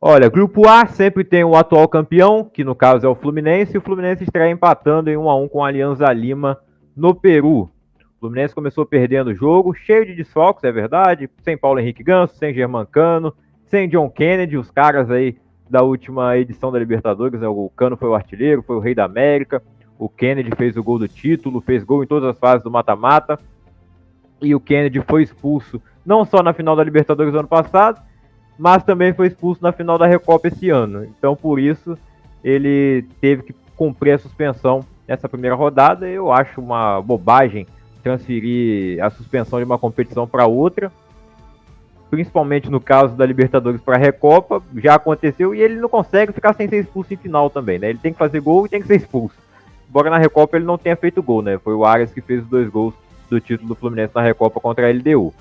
Olha, Grupo A sempre tem o atual campeão, que no caso é o Fluminense, e o Fluminense estreia empatando em 1-1 com a Alianza Lima no Peru. O Fluminense começou perdendo o jogo, cheio de desfalques, é verdade, sem Paulo Henrique Ganso, sem Germancano, sem John Kennedy, os caras aí da última edição da Libertadores, né? O Cano foi o artilheiro, foi o rei da América, o Kennedy fez o gol do título, fez gol em todas as fases do mata-mata, e o Kennedy foi expulso não só na final da Libertadores do ano passado, mas também foi expulso na final da Recopa esse ano. Então, por isso, ele teve que cumprir a suspensão nessa primeira rodada. Eu acho uma bobagem transferir a suspensão de uma competição para outra, principalmente no caso da Libertadores para a Recopa. Já aconteceu e ele não consegue ficar sem ser expulso em final também, né? Ele tem que fazer gol e tem que ser expulso. Embora na Recopa ele não tenha feito gol, né? Foi o Arias que fez os 2 gols do título do Fluminense na Recopa contra a LDU.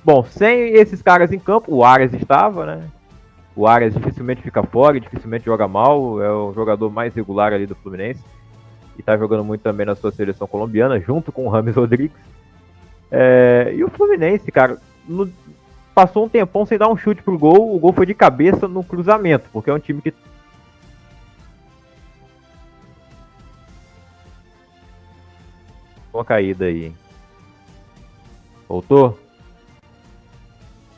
Bom, sem esses caras em campo, o Arias estava, né? O Arias dificilmente fica fora, dificilmente joga mal, é o jogador mais regular ali do Fluminense. E tá jogando muito também na sua seleção colombiana, junto com o Rames Rodrigues. E o Fluminense, cara, passou um tempão sem dar um chute pro gol, o gol foi de cabeça no cruzamento, porque é um time que... Uma caída aí. Voltou?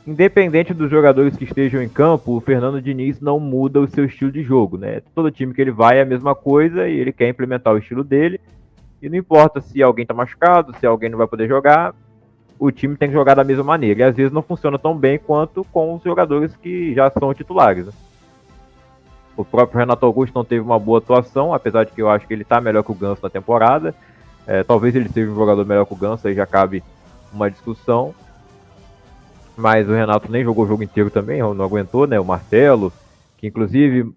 Independente dos jogadores que estejam em campo, o Fernando Diniz não muda o seu estilo de jogo, né? Todo time que ele vai é a mesma coisa e ele quer implementar o estilo dele. E não importa se alguém tá machucado, se alguém não vai poder jogar, o time tem que jogar da mesma maneira. E às vezes não funciona tão bem quanto com os jogadores que já são titulares, né? O próprio Renato Augusto não teve uma boa atuação, apesar de que eu acho que ele tá melhor que o Ganso na temporada. Talvez ele seja um jogador melhor que o Ganso, aí já cabe uma discussão. Mas o Renato nem jogou o jogo inteiro também, não aguentou, né? O Marcelo, que inclusive,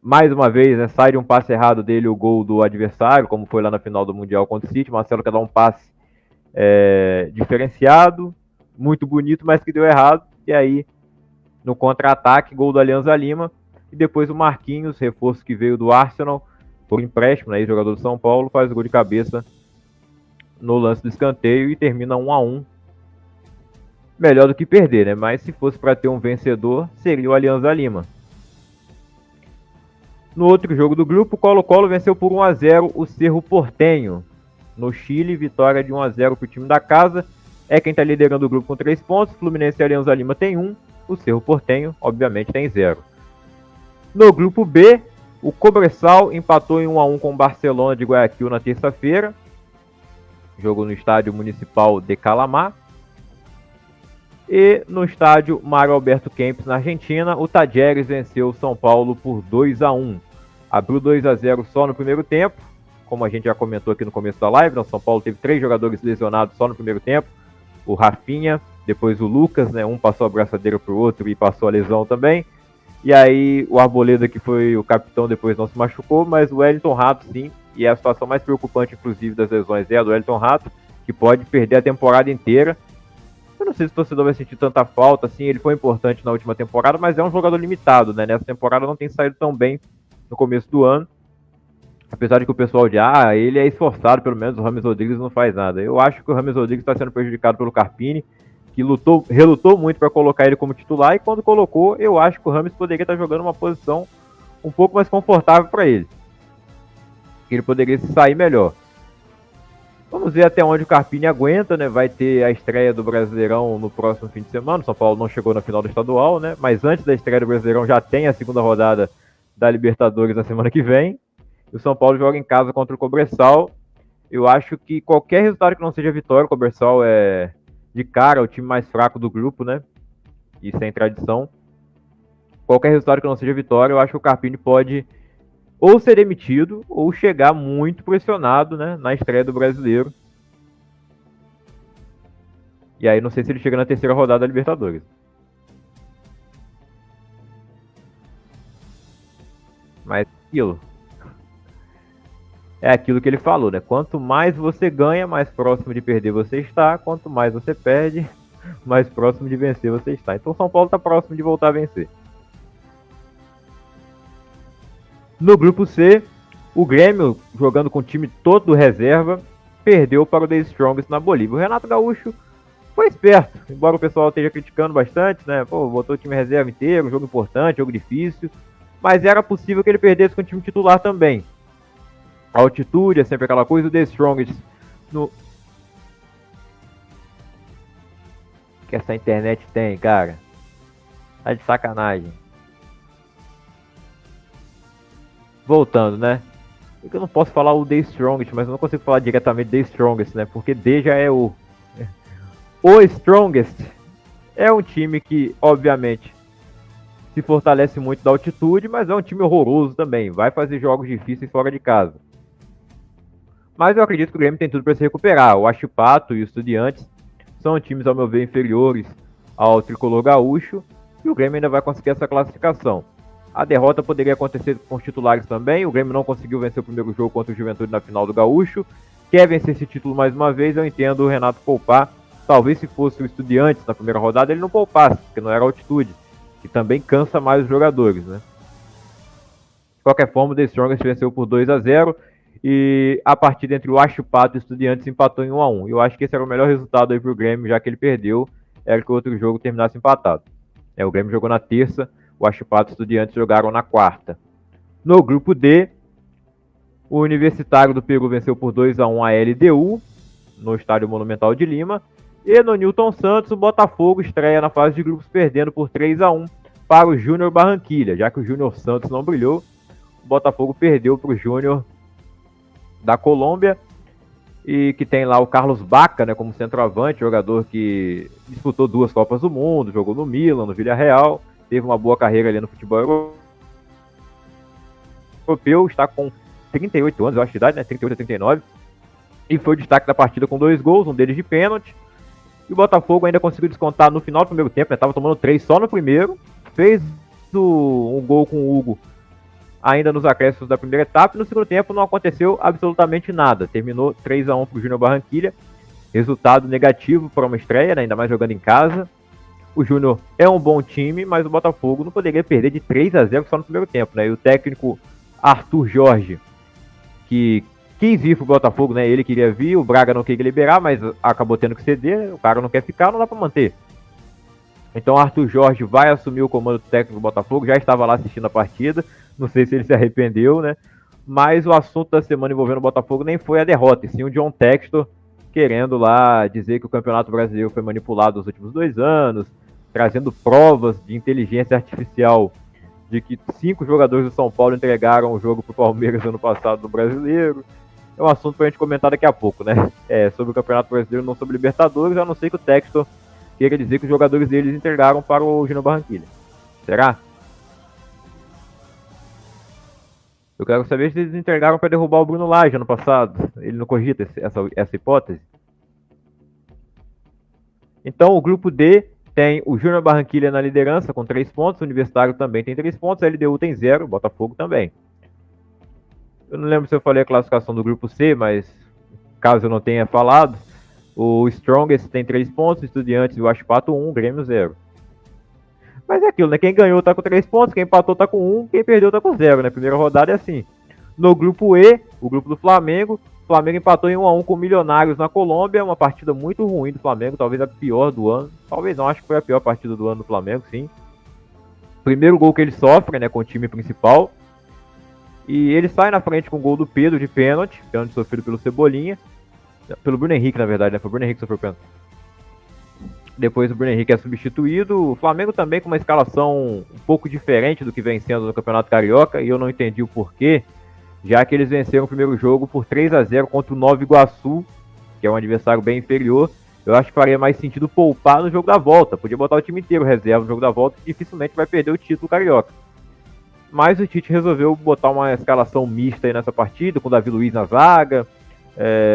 mais uma vez, né, sai de um passe errado dele o gol do adversário, como foi lá na final do Mundial contra o City. O Marcelo quer dar um passe diferenciado, muito bonito, mas que deu errado. E aí, no contra-ataque, gol do Alianza Lima. E depois o Marquinhos, reforço que veio do Arsenal, por empréstimo, né, jogador do São Paulo, faz o gol de cabeça no lance do escanteio e termina 1-1. Melhor do que perder, né? Mas se fosse para ter um vencedor, seria o Alianza Lima. No outro jogo do grupo, Colo-Colo venceu por 1-0 o Cerro Porteño. No Chile, vitória de 1-0 para o time da casa. É quem está liderando o grupo com 3 pontos. Fluminense e Alianza Lima tem 1. O Cerro Porteño, obviamente, tem 0. No grupo B, o Cobresal empatou em 1-1 com o Barcelona de Guayaquil na terça-feira. Jogo no estádio municipal de Calamar. E no estádio Mário Alberto Kempes, na Argentina, o Tajeres venceu o São Paulo por 2-1. Abriu 2-0 só no primeiro tempo, como a gente já comentou aqui no começo da live. O São Paulo teve 3 jogadores lesionados só no primeiro tempo. O Rafinha, depois o Lucas, né? Um passou a braçadeira para o outro e passou a lesão também. E aí o Arboleda, que foi o capitão, depois não se machucou, mas o Wellington Rato sim. E a situação mais preocupante, inclusive, das lesões é a do Wellington Rato, que pode perder a temporada inteira. Eu não sei se o torcedor vai sentir tanta falta, assim, ele foi importante na última temporada, mas é um jogador limitado, né? Nessa temporada não tem saído tão bem no começo do ano. Apesar de que o pessoal diz, ele é esforçado, pelo menos o Rames Rodrigues não faz nada. Eu acho que o Rames Rodrigues está sendo prejudicado pelo Carpini, que relutou muito para colocar ele como titular, e quando colocou, eu acho que o Rames poderia estar jogando uma posição um pouco mais confortável para ele. Que ele poderia se sair melhor. Vamos ver até onde o Carpini aguenta, né? Vai ter a estreia do Brasileirão no próximo fim de semana. O São Paulo não chegou na final do estadual, né? Mas antes da estreia do Brasileirão já tem a segunda rodada da Libertadores na semana que vem. E o São Paulo joga em casa contra o Cobresal. Eu acho que qualquer resultado que não seja vitória, o Cobresal é de cara o time mais fraco do grupo, né? E sem tradição. Qualquer resultado que não seja vitória, eu acho que o Carpini pode ou ser demitido, ou chegar muito pressionado, né, na estreia do Brasileiro. E aí não sei se ele chega na terceira rodada da Libertadores. Mas aquilo que ele falou, né? Quanto mais você ganha, mais próximo de perder você está. Quanto mais você perde, mais próximo de vencer você está. Então o São Paulo está próximo de voltar a vencer. No grupo C, o Grêmio, jogando com o time todo reserva, perdeu para o The Strongest na Bolívia. O Renato Gaúcho foi esperto, embora o pessoal esteja criticando bastante, né? Pô, botou o time reserva inteiro, jogo importante, jogo difícil, mas era possível que ele perdesse com o time titular também. A altitude é sempre aquela coisa, o The Strongest no... que essa internet tem, cara. Tá de sacanagem. Voltando, né? Eu não posso falar o The Strongest, mas eu não consigo falar diretamente The Strongest, né? Porque The já é o Strongest. É um time que, obviamente, se fortalece muito da altitude, mas é um time horroroso também. Vai fazer jogos difíceis fora de casa. Mas eu acredito que o Grêmio tem tudo para se recuperar. O Achipato e o Estudiantes são times, ao meu ver, inferiores ao Tricolor Gaúcho. E o Grêmio ainda vai conseguir essa classificação. A derrota poderia acontecer com os titulares também. O Grêmio não conseguiu vencer o primeiro jogo contra o Juventude na final do Gaúcho. Quer vencer esse título mais uma vez, eu entendo o Renato poupar. Talvez se fosse o Estudiantes na primeira rodada, ele não poupasse, porque não era altitude. Que também cansa mais os jogadores, né? De qualquer forma, o The Strongest venceu por 2-0. E a partida entre o Achipato e o Estudiantes empatou em 1-1. Eu acho que esse era o melhor resultado aí pro Grêmio, já que ele perdeu, era que o outro jogo terminasse empatado. O Grêmio jogou na terça, o Achipato e o Estudiantes jogaram na quarta. No grupo D, o Universitário do Peru venceu por 2-1 a LDU, no Estádio Monumental de Lima. E no Newton Santos, o Botafogo estreia na fase de grupos perdendo por 3-1 para o Júnior Barranquilha. Já que o Júnior Santos não brilhou, o Botafogo perdeu para o Júnior da Colômbia, e que tem lá o Carlos Baca, né, como centroavante, jogador que disputou 2 Copas do Mundo, jogou no Milan, no Villarreal, teve uma boa carreira ali no futebol europeu, está com 38 anos, eu acho de idade, né, 38 a 39, e foi o destaque da partida com 2 gols, um deles de pênalti. E o Botafogo ainda conseguiu descontar no final do primeiro tempo, né, estava tomando 3 só no primeiro, fez um gol com o Hugo ainda nos acréscimos da primeira etapa, e no segundo tempo não aconteceu absolutamente nada. Terminou 3-1 para o Júnior Barranquilha, resultado negativo para uma estreia, né, ainda mais jogando em casa. O Júnior é um bom time, mas o Botafogo não poderia perder de 3-0 só no primeiro tempo, né? E o técnico Arthur Jorge, que quis vir pro Botafogo, né? Ele queria vir, o Braga não queria liberar, mas acabou tendo que ceder, o cara não quer ficar, não dá para manter. Então Arthur Jorge vai assumir o comando técnico do Botafogo, já estava lá assistindo a partida, não sei se ele se arrependeu, né? Mas o assunto da semana envolvendo o Botafogo nem foi a derrota, e sim o John Textor querendo lá dizer que o Campeonato Brasileiro foi manipulado nos últimos 2 anos, trazendo provas de inteligência artificial de que 5 jogadores do São Paulo entregaram o jogo pro Palmeiras ano passado no Brasileiro. É um assunto pra gente comentar daqui a pouco, né? Sobre o Campeonato Brasileiro, não sobre Libertadores, a não ser que o Textor queira dizer que os jogadores deles entregaram para o Júnior Barranquilha. Será? Eu quero saber se eles entregaram para derrubar o Bruno Lage ano passado. Ele não cogita essa hipótese? Então, o grupo D tem o Júnior Barranquilha na liderança com 3 pontos, o Universitário também tem 3 pontos, a LDU tem 0, o Botafogo também. Eu não lembro se eu falei a classificação do grupo C, mas caso eu não tenha falado, o Strongest tem 3 pontos, o Estudiantes e o Achipato 1, Grêmio 0. Mas é aquilo, né? Quem ganhou tá com 3 pontos, quem empatou tá com 1, quem perdeu tá com 0, né? Primeira rodada é assim. No grupo E, o grupo do Flamengo, o Flamengo empatou em 1-1 com o Milionários na Colômbia, uma partida muito ruim do Flamengo, talvez a pior do ano. Talvez não, acho que foi a pior partida do ano do Flamengo, sim. Primeiro gol que ele sofre, né, com o time principal. E ele sai na frente com o gol do Pedro de pênalti sofrido pelo Cebolinha. Pelo Bruno Henrique, na verdade, né? Foi o Bruno Henrique que sofreu pênalti. Depois o Bruno Henrique é substituído. O Flamengo também com uma escalação um pouco diferente do que vem sendo no Campeonato Carioca, e eu não entendi o porquê, já que eles venceram o primeiro jogo por 3-0 contra o Nova Iguaçu, que é um adversário bem inferior. Eu acho que faria mais sentido poupar no jogo da volta. Podia botar o time inteiro reserva no jogo da volta, que dificilmente vai perder o título carioca. Mas o Tite resolveu botar uma escalação mista aí nessa partida, com o Davi Luiz na zaga,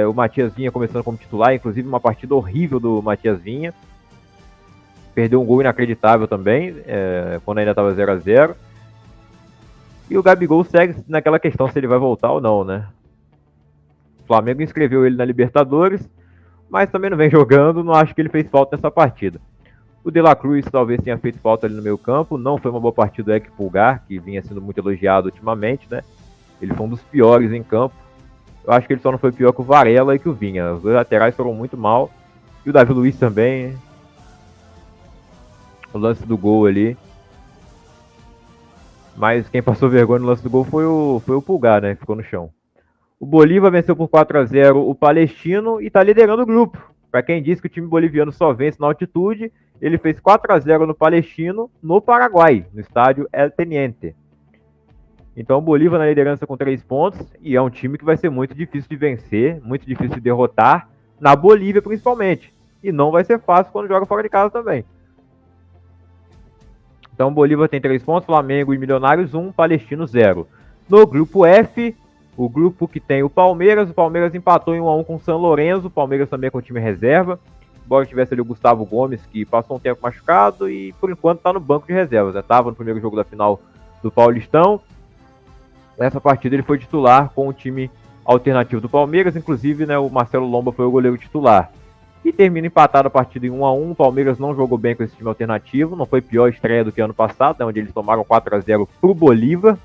o Matias Vinha começando como titular, inclusive uma partida horrível do Matias Vinha. Perdeu um gol inacreditável também, quando ainda estava 0-0. E o Gabigol segue naquela questão se ele vai voltar ou não, né? O Flamengo inscreveu ele na Libertadores, mas também não vem jogando, não acho que ele fez falta nessa partida. O De La Cruz talvez tenha feito falta ali no meio campo, não foi uma boa partida do Eric Pulgar, que vinha sendo muito elogiado ultimamente, né? Ele foi um dos piores em campo. Eu acho que ele só não foi pior que o Varela e que o Vinha. Os dois laterais foram muito mal. E o Davi Luiz também. O lance do gol ali. Mas quem passou vergonha no lance do gol foi o Pulgar, né? Que ficou no chão. O Bolívar venceu por 4-0 o Palestino e está liderando o grupo. Para quem disse que o time boliviano só vence na altitude, ele fez 4-0 no Palestino, no Paraguai, no estádio El Teniente. Então o Bolívar na liderança com 3 pontos, e é um time que vai ser muito difícil de vencer, muito difícil de derrotar, na Bolívia principalmente. E não vai ser fácil quando joga fora de casa também. Então o Bolívar tem 3 pontos, Flamengo e Milionários 1, Palestino 0. No grupo F, o grupo que tem o Palmeiras empatou em 1-1 com o São Lourenço, o Palmeiras também com o time reserva, embora tivesse ali o Gustavo Gomes, que passou um tempo machucado e por enquanto está no banco de reservas, estava no primeiro jogo da final do Paulistão. Nessa partida ele foi titular com o time alternativo do Palmeiras, inclusive, né, o Marcelo Lomba foi o goleiro titular. E termina empatado a partida em 1-1, o Palmeiras não jogou bem com esse time alternativo, não foi pior estreia do que ano passado, né, onde eles tomaram 4-0 pro Bolívar,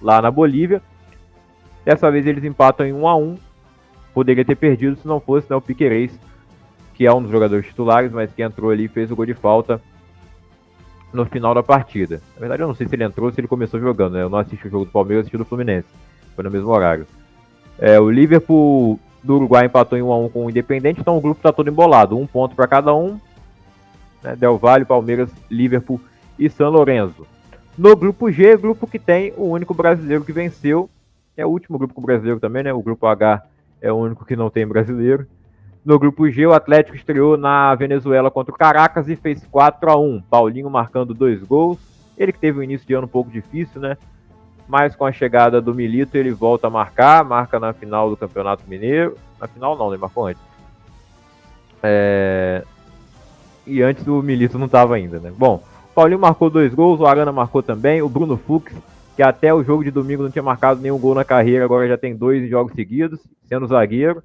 lá na Bolívia. Dessa vez eles empatam em 1-1, poderia ter perdido se não fosse, né, o Piquerez, que é um dos jogadores titulares, mas que entrou ali e fez o gol de falta no final da partida. Na verdade eu não sei se ele entrou ou se ele começou jogando, né? Eu não assisti o jogo do Palmeiras, eu assisti do Fluminense, foi no mesmo horário. O Liverpool do Uruguai empatou em 1-1 com o Independente, então o grupo está todo embolado, 1 ponto para cada um, né? Del Valle, Palmeiras, Liverpool e São Lourenço. No grupo G, grupo que tem o único brasileiro que venceu, é o último grupo com brasileiro também, né? O grupo H é o único que não tem brasileiro. No grupo G, o Atlético estreou na Venezuela contra o Caracas e fez 4-1. Paulinho marcando 2 gols. Ele que teve um início de ano um pouco difícil, né? Mas com a chegada do Milito, ele volta a marcar. Marca na final do Campeonato Mineiro. Na final não, ele marcou antes. E antes o Milito não estava ainda, né? Bom, o Paulinho marcou 2 gols, o Arana marcou também. O Bruno Fux, que até o jogo de domingo não tinha marcado nenhum gol na carreira, agora já tem 2 jogos seguidos, sendo zagueiro.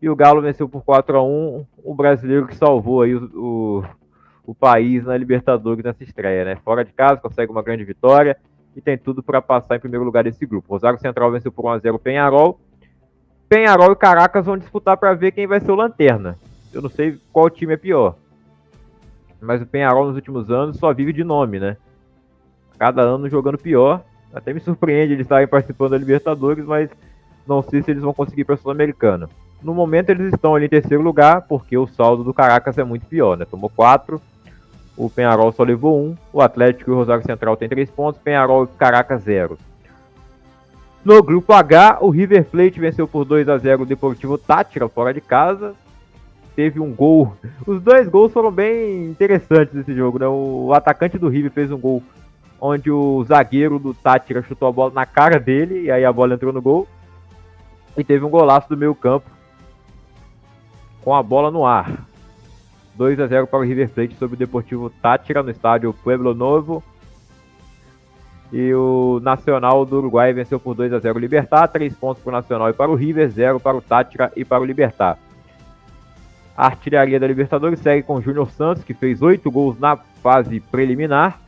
E o Galo venceu por 4-1, o brasileiro que salvou aí o país na Libertadores nessa estreia, né? Fora de casa, consegue uma grande vitória e tem tudo para passar em primeiro lugar desse grupo. Rosário Central venceu por 1-0 o Peñarol. Peñarol e Caracas vão disputar para ver quem vai ser o lanterna. Eu não sei qual time é pior, mas o Peñarol nos últimos anos só vive de nome, né? Cada ano jogando pior. Até me surpreende eles estarem participando da Libertadores, mas não sei se eles vão conseguir para a Sul-Americana. No momento eles estão ali em terceiro lugar, porque o saldo do Caracas é muito pior, né? Tomou 4, o Peñarol só levou 1, o Atlético e o Rosário Central tem 3 pontos, Peñarol e Caracas 0. No grupo H, o River Plate venceu por 2-0 o Deportivo Táchira, fora de casa. Teve um gol, os 2 gols foram bem interessantes nesse jogo, né? O atacante do River fez um gol onde o zagueiro do Táchira chutou a bola na cara dele, e aí a bola entrou no gol. E teve um golaço do meio campo, com a bola no ar. 2-0 para o River Plate sobre o Deportivo Táchira no estádio Pueblo Novo. E o Nacional do Uruguai venceu por 2-0 o Libertad. 3 pontos para o Nacional e para o River, 0 para o Táchira e para o Libertad. A artilharia da Libertadores segue com o Júnior Santos, que fez 8 gols na fase preliminar.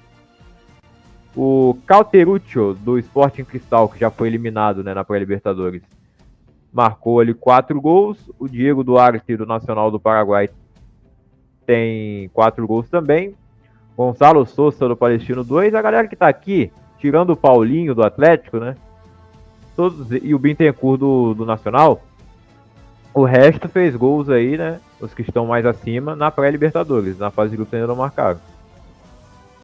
O Cauteruccio do Sporting Cristal, que já foi eliminado, né, na pré-Libertadores, marcou ali 4 gols. O Diego Duarte do Nacional do Paraguai tem 4 gols também. Gonçalo Sousa do Palestino 2. A galera que tá aqui, tirando o Paulinho do Atlético, né? Todos, e o Bittencourt do Nacional, o resto fez gols aí, né? Os que estão mais acima na pré-Libertadores. Na fase de grupos ainda não marcaram.